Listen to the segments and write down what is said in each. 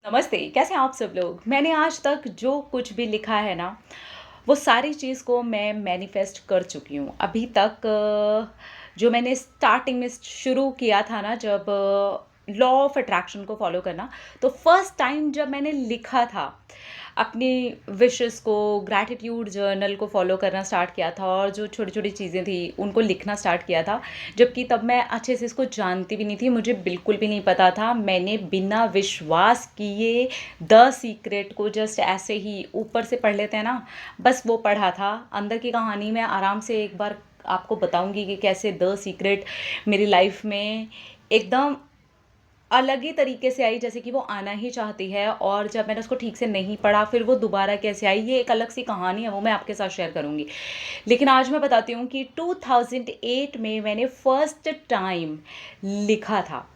नमस्ते, कैसे हैं आप सब लोग? मैंने आज तक जो कुछ भी लिखा है ना, वो सारी चीज़ को मैं मैनिफेस्ट कर चुकी हूँ। अभी तक जो मैंने स्टार्टिंग में शुरू किया था ना जब लॉ ऑफ अट्रैक्शन को फ़ॉलो करना, तो फर्स्ट टाइम जब मैंने लिखा था, अपनी विशेज़ को, ग्रैटिट्यूड जर्नल को फ़ॉलो करना स्टार्ट किया था और जो छोटी-छोटी चीज़ें थी, उनको लिखना स्टार्ट किया था। जबकि तब मैं अच्छे से इसको जानती भी नहीं थी, मुझे बिल्कुल भी नहीं पता था। मैंने बिना विश्वास किए द सीक्रेट को जस्ट ऐसे ही ऊपर से पढ़ लेते हैं ना, बस वो पढ़ा था। अंदर की कहानी मैं आराम से एक बार आपको बताऊँगी कि कैसे द सीक्रेट मेरी लाइफ़ में एकदम अलग ही तरीके से आई, जैसे कि वो आना ही चाहती है, और जब मैंने उसको ठीक से नहीं पढ़ा फिर वो दोबारा कैसे आई, ये एक अलग सी कहानी है, वो मैं आपके साथ शेयर करूँगी। लेकिन आज मैं बताती हूँ कि 2008 में मैंने फर्स्ट टाइम लिखा था,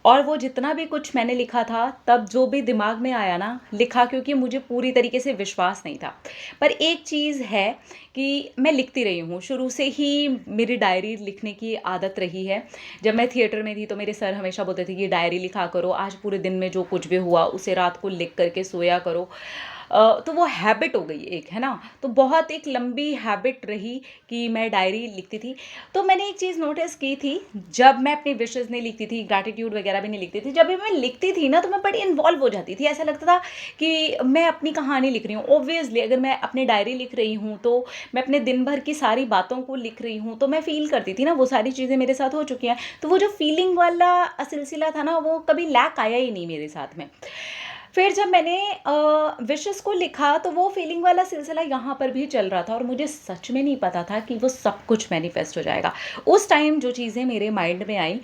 और वो जितना भी कुछ मैंने लिखा था तब जो भी दिमाग में आया ना लिखा, क्योंकि मुझे पूरी तरीके से विश्वास नहीं था। पर एक चीज़ है कि मैं लिखती रही हूँ, शुरू से ही मेरी डायरी लिखने की आदत रही है। जब मैं थिएटर में थी तो मेरे सर हमेशा बोलते थे कि डायरी लिखा करो, आज पूरे दिन में जो कुछ भी हुआ उसे रात को लिख करके सोया करो। तो वो हैबिट हो गई एक, है ना? तो बहुत एक लंबी हैबिट रही कि मैं डायरी लिखती थी। तो मैंने एक चीज़ नोटिस की थी, जब मैं अपनी विशेज़ नहीं लिखती थी, ग्रैटिट्यूड वगैरह भी नहीं लिखती थी, जब भी मैं लिखती थी ना तो मैं बड़ी इन्वॉल्व हो जाती थी। ऐसा लगता था कि मैं अपनी कहानी लिख रही हूँ। ऑब्वियसली अगर मैं अपनी डायरी लिख रही हूँ तो मैं अपने दिन भर की सारी बातों को लिख रही हूँ, तो मैं फ़ील करती थी ना, वो सारी चीज़ें मेरे साथ हो चुकी हैं। तो वो जो फ़ीलिंग वाला सिलसिला था ना, वो कभी लैक आया ही नहीं मेरे साथ में। फिर जब मैंने विशेज़ को लिखा तो वो फ़ीलिंग वाला सिलसिला यहाँ पर भी चल रहा था, और मुझे सच में नहीं पता था कि वो सब कुछ मैनिफेस्ट हो जाएगा। उस टाइम जो चीज़ें मेरे माइंड में आईं,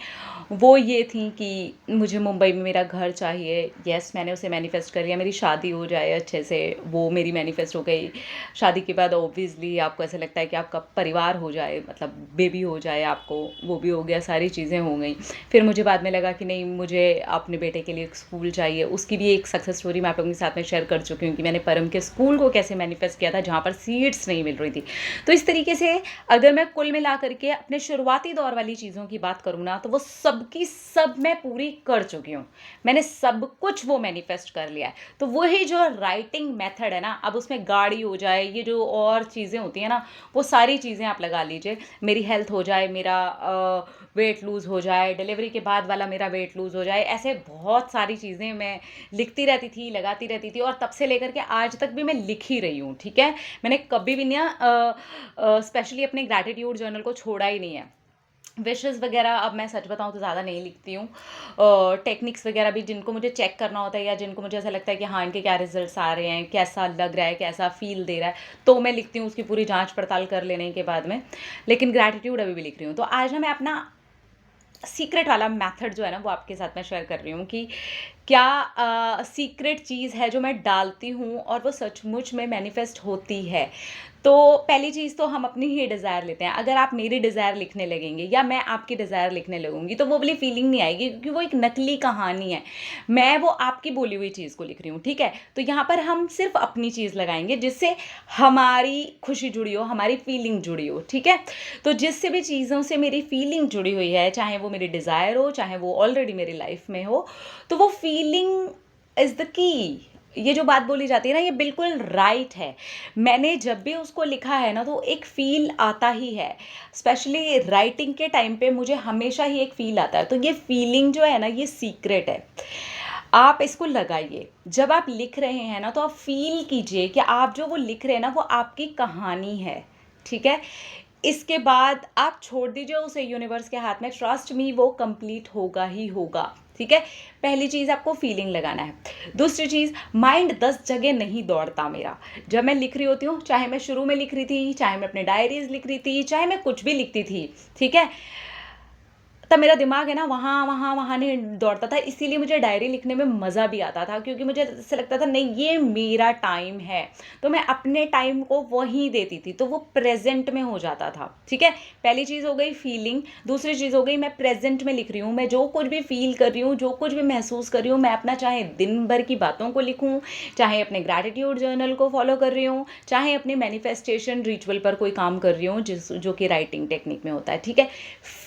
वो ये थी कि मुझे मुंबई में मेरा घर चाहिए। येस, मैंने उसे मैनिफेस्ट कर लिया। मेरी शादी हो जाए अच्छे से, वो मेरी मैनिफेस्ट हो गई। शादी के बाद ऑब्वियसली आपको ऐसा लगता है कि आपका परिवार हो जाए, मतलब बेबी हो जाए आपको, वो भी हो गया, सारी चीज़ें हो गई। फिर मुझे बाद में लगा कि नहीं, मुझे अपने बेटे के लिए एक स्कूल चाहिए। उसकी भी एक सक्सेस स्टोरी मैं आप लोगों के साथ में शेयर कर चुकी हूँ कि मैंने परम के स्कूल को कैसे मैनिफेस्ट किया था, जहाँ पर सीट्स नहीं मिल रही थी। तो इस तरीके से अगर मैं कुल मिला करके अपने शुरुआती दौर वाली चीज़ों की बात करूँ ना, तो वो सब की सब मैं पूरी कर चुकी हूँ। मैंने सब कुछ वो मैनिफेस्ट कर लिया है। तो वही जो राइटिंग मेथड है ना, अब उसमें गाड़ी हो जाए, ये जो और चीज़ें होती हैं ना, वो सारी चीज़ें आप लगा लीजिए। मेरी हेल्थ हो जाए, मेरा वेट लूज़ हो जाए, डिलीवरी के बाद वाला मेरा वेट लूज़ हो जाए, ऐसे बहुत सारी चीज़ें मैं लिखती रहती थी, लगाती रहती थी, और तब से लेकर के आज तक भी मैं लिख ही रही हूँ, ठीक है? मैंने कभी भी ना स्पेशली अपने ग्रैटिट्यूड जर्नल को छोड़ा ही नहीं है। विशेज़ वगैरह अब मैं सच बताऊँ तो ज़्यादा नहीं लिखती हूँ। टेक्निक्स वगैरह भी जिनको मुझे चेक करना होता है, या जिनको मुझे ऐसा लगता है कि हाँ, इनके क्या रिज़ल्ट्स आ रहे हैं, कैसा लग रहा है, कैसा फ़ील दे रहा है, तो मैं लिखती हूँ उसकी पूरी जाँच-पड़ताल कर लेने के बाद में। लेकिन ग्रैटिट्यूड अभी भी लिख रही हूँ। तो आज ना मैं अपना सीक्रेट वाला मेथड जो है ना, वो आपके साथ में शेयर कर रही हूँ कि क्या सीक्रेट चीज़ है जो मैं डालती हूँ और वो सचमुच में मैनिफेस्ट होती है। तो पहली चीज़ तो हम अपनी ही डिज़ायर लेते हैं। अगर आप मेरी डिज़ायर लिखने लगेंगे या मैं आपकी डिज़ायर लिखने लगूँगी, तो वो वाली फीलिंग नहीं आएगी, क्योंकि वो एक नकली कहानी है। मैं वो आपकी बोली हुई चीज़ को लिख रही हूँ, ठीक है? तो यहाँ पर हम सिर्फ़ अपनी चीज़ लगाएँगे जिससे हमारी खुशी जुड़ी हो, हमारी फीलिंग जुड़ी हो, ठीक है? तो जिससे भी चीज़ों से मेरी फीलिंग जुड़ी हुई है, चाहे वो मेरी डिज़ायर हो, चाहे वो ऑलरेडी मेरी लाइफ़ में हो, तो वो फीलिंग इज़ द की। ये जो बात बोली जाती है ना, ये बिल्कुल राइट है। मैंने जब भी उसको लिखा है ना, तो एक फ़ील आता ही है। स्पेशली राइटिंग के टाइम पे मुझे हमेशा ही एक फ़ील आता है। तो ये फ़ीलिंग जो है ना, ये सीक्रेट है। आप इसको लगाइए। जब आप लिख रहे हैं ना, तो आप फ़ील कीजिए कि आप जो वो लिख रहे हैं ना, वो आपकी कहानी है, ठीक है? इसके बाद आप छोड़ दीजिए उसे यूनिवर्स के हाथ में, ट्रस्ट मी, वो कंप्लीट होगा ही होगा, ठीक है? पहली चीज़ आपको फीलिंग लगाना है। दूसरी चीज़, माइंड 10 जगह नहीं दौड़ता मेरा। जब मैं लिख रही होती हूँ, चाहे मैं शुरू में लिख रही थी, चाहे मैं अपने डायरीज़ लिख रही थी, चाहे मैं कुछ भी लिखती थी, ठीक है? तब मेरा दिमाग है ना, वहाँ नहीं दौड़ता था, इसीलिए मुझे डायरी लिखने में मज़ा भी आता था, क्योंकि मुझे ऐसा लगता था नहीं, ये मेरा टाइम है। तो मैं अपने टाइम को वहीं देती थी, तो वो प्रेज़ेंट में हो जाता था, ठीक है? पहली चीज़ हो गई फीलिंग, दूसरी चीज़ हो गई मैं प्रेज़ेंट में लिख रही हूँ, मैं जो कुछ भी फ़ील कर रही हूँ, जो कुछ भी महसूस कर रही हूँ, मैं अपना चाहे दिन भर की बातों को लिखूँ, चाहे अपने ग्रैटिट्यूड जर्नल को फ़ॉलो कर रही हूँ, चाहे अपने मैनिफेस्टेशन रिचुअल पर कोई काम कर रही हूँ, जो कि राइटिंग टेक्निक में होता है, ठीक है?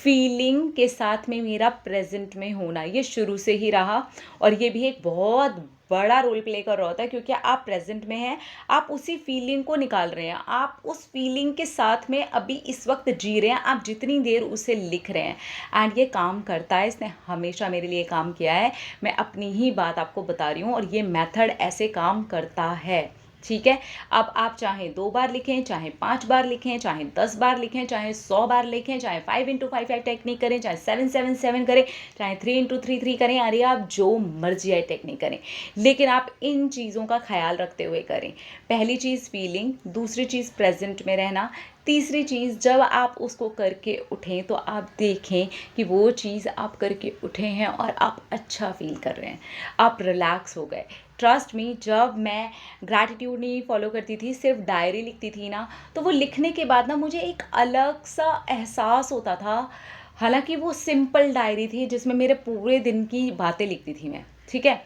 फीलिंग के साथ में मेरा प्रेज़ेंट में होना, ये शुरू से ही रहा, और ये भी एक बहुत बड़ा रोल प्ले कर रहा होता है, क्योंकि आप प्रेजेंट में हैं, आप उसी फीलिंग को निकाल रहे हैं, आप उस फीलिंग के साथ में अभी इस वक्त जी रहे हैं, आप जितनी देर उसे लिख रहे हैं। एंड ये काम करता है, इसने हमेशा मेरे लिए काम किया है, मैं अपनी ही बात आपको बता रही हूँ, और ये मेथड ऐसे काम करता है। ठीक है, अब आप चाहे 2 बार लिखें, चाहे 5 बार लिखें, चाहे 10 बार लिखें, चाहे 100 बार लिखें, चाहे 5x5 टेक्निक करें, चाहे 7-7-7 करें, चाहे 3x3 करें, अरे आप जो मर्जी है टेक्निक करें, लेकिन आप इन चीज़ों का ख्याल रखते हुए करें। पहली चीज़ फीलिंग, दूसरी चीज़ प्रेजेंट में रहना, तीसरी चीज़ जब आप उसको करके उठें तो आप देखें कि वो चीज़ आप करके उठे हैं और आप अच्छा फील कर रहे हैं, आप रिलैक्स हो गए। ट्रस्ट मी, जब मैं ग्रैटिट्यूड नहीं फॉलो करती थी, सिर्फ डायरी लिखती थी ना, तो वो लिखने के बाद ना मुझे एक अलग सा एहसास होता था। हालांकि वो सिंपल डायरी थी जिसमें मेरे पूरे दिन की बातें लिखती थी मैं, ठीक है,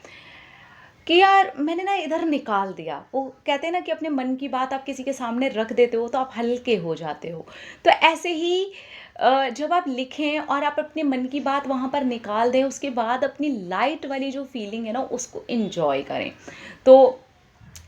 कि यार मैंने ना इधर निकाल दिया। वो कहते हैं ना कि अपने मन की बात आप किसी के सामने रख देते हो तो आप हल्के हो जाते हो। तो ऐसे ही जब आप लिखें और आप अपने मन की बात वहाँ पर निकाल दें, उसके बाद अपनी लाइट वाली जो फीलिंग है ना उसको एन्जॉय करें। तो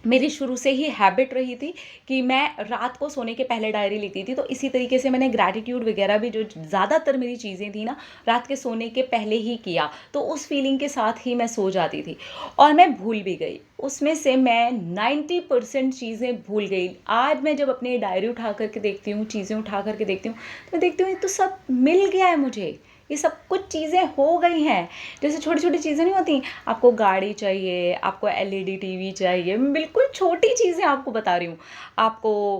मेरी शुरू से ही हैबिट रही थी कि मैं रात को सोने के पहले डायरी लिखती थी, तो इसी तरीके से मैंने ग्रैटिट्यूड वगैरह भी, जो ज़्यादातर मेरी चीज़ें थी ना, रात के सोने के पहले ही किया, तो उस फीलिंग के साथ ही मैं सो जाती थी और मैं भूल भी गई। उसमें से मैं 90% चीज़ें भूल गई। आज मैं जब अपनी डायरी उठा करके देखती हूँ, चीज़ें उठा करके देखती हूँ, तो मैं देखती हूँ ये तो सब मिल गया है मुझे, ये सब कुछ चीज़ें हो गई हैं। जैसे छोटी छोटी चीज़ें नहीं होती, आपको गाड़ी चाहिए, आपको एलईडी टीवी चाहिए, मैं बिल्कुल छोटी चीज़ें आपको बता रही हूँ। आपको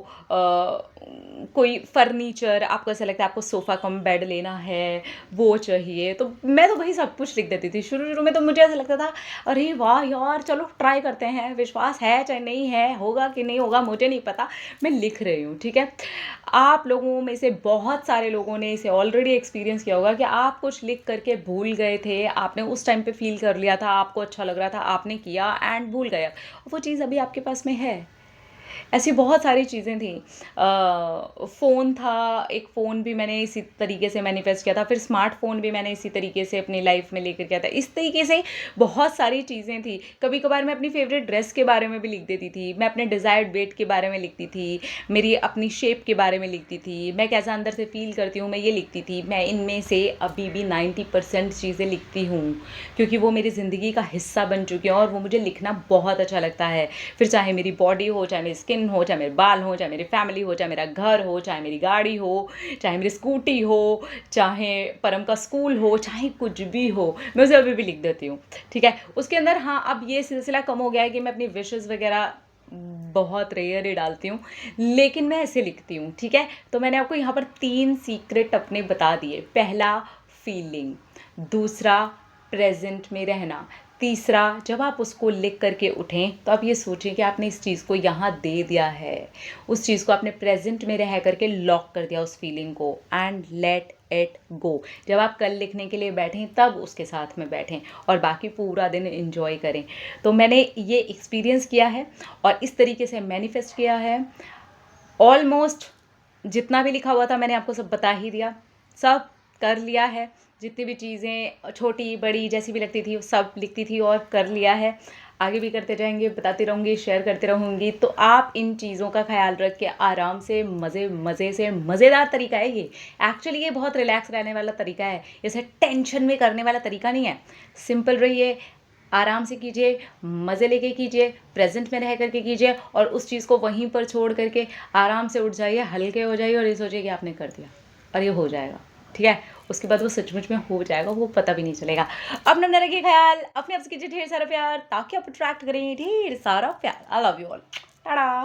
कोई फर्नीचर, आपको ऐसा लगता है आपको सोफ़ा कम बेड लेना है, वो चाहिए, तो मैं तो वही सब कुछ लिख देती थी। शुरू शुरू में तो मुझे ऐसा लगता था, अरे वाह यार चलो ट्राई करते हैं, विश्वास है चाहे नहीं है, होगा कि नहीं होगा मुझे नहीं पता, मैं लिख रही हूँ, ठीक है। आप लोगों में से बहुत सारे लोगों ने इसे ऑलरेडी एक्सपीरियंस किया होगा कि आप कुछ लिख करके भूल गए थे, आपने उस टाइम पे फील कर लिया था, आपको अच्छा लग रहा था, आपने किया एंड भूल गए, वो चीज़ अभी आपके पास में है। ऐसी बहुत सारी चीज़ें थी। फ़ोन था, एक फ़ोन भी मैंने इसी तरीके से मैनिफेस्ट किया था, फिर स्मार्टफ़ोन भी मैंने इसी तरीके से अपनी लाइफ में लेकर किया था। इस तरीके से बहुत सारी चीज़ें थी। कभी-कभार मैं अपनी फ़ेवरेट ड्रेस के बारे में भी लिख देती थी, मैं अपने डिज़ायर्ड वेट के बारे में लिखती थी, मेरी अपनी शेप के बारे में लिखती थी, मैं कैसा अंदर से फ़ील करती हूँ, मैं ये लिखती थी। मैं इनमें से अभी भी 90% चीज़ें लिखती हूँ, क्योंकि वो मेरी ज़िंदगी का हिस्सा बन चुकी हैं और वो मुझे लिखना बहुत अच्छा लगता है। फिर चाहे मेरी बॉडी हो, चाहे मेरी स्किन हो, चाहे मेरे बाल हो, चाहे मेरी फैमिली हो, चाहे मेरा घर हो, चाहे मेरी गाड़ी हो, चाहे मेरी स्कूटी हो, चाहे परम का स्कूल हो, चाहे कुछ भी हो, मैं उसे अभी भी लिख देती हूँ, ठीक है। उसके अंदर हाँ, अब ये सिलसिला कम हो गया है कि मैं अपनी विशेज़ वगैरह बहुत रेयर ही डालती हूँ, लेकिन मैं ऐसे लिखती हूँ, ठीक है। तो मैंने आपको यहाँ पर 3 सीक्रेट अपने बता दिए। पहला फीलिंग, दूसरा प्रेज़ेंट में रहना, तीसरा जब आप उसको लिख करके उठें तो आप ये सोचें कि आपने इस चीज़ को यहाँ दे दिया है, उस चीज़ को आपने प्रेजेंट में रह करके लॉक कर दिया उस फीलिंग को, एंड लेट इट गो। जब आप कल लिखने के लिए बैठें तब उसके साथ में बैठें और बाकी पूरा दिन एंजॉय करें। तो मैंने ये एक्सपीरियंस किया है और इस तरीके से मैनिफेस्ट किया है। ऑलमोस्ट जितना भी लिखा हुआ था मैंने आपको सब बता ही दिया, सब कर लिया है। जितनी भी चीज़ें छोटी बड़ी जैसी भी लगती थी वो सब लिखती थी और कर लिया है। आगे भी करते जाएंगे, बताती रहूँगी, शेयर करते रहूँगी। तो आप इन चीज़ों का ख्याल रख के आराम से मज़े से, मज़ेदार तरीका है ये। एक्चुअली ये बहुत रिलैक्स रहने वाला तरीका है, जैसे टेंशन में करने वाला तरीका नहीं है। सिंपल रहिए, आराम से कीजिए, मज़े लेके कीजिए, प्रेजेंट में रह करके कीजिए और उस चीज़ को वहीं पर छोड़ करके आराम से उठ जाइए, हल्के हो जाइए और ये सोचिए कि आपने कर दिया और ये हो जाएगा, ठीक है। उसके बाद वो सचमुच में हो जाएगा, वो पता भी नहीं चलेगा। अपना अपना रखिए ख्याल, अपने आप से कीजिए ढेर सारा प्यार ताकि आप अट्रैक्ट करें ढेर सारा प्यार। I love you all, Tata.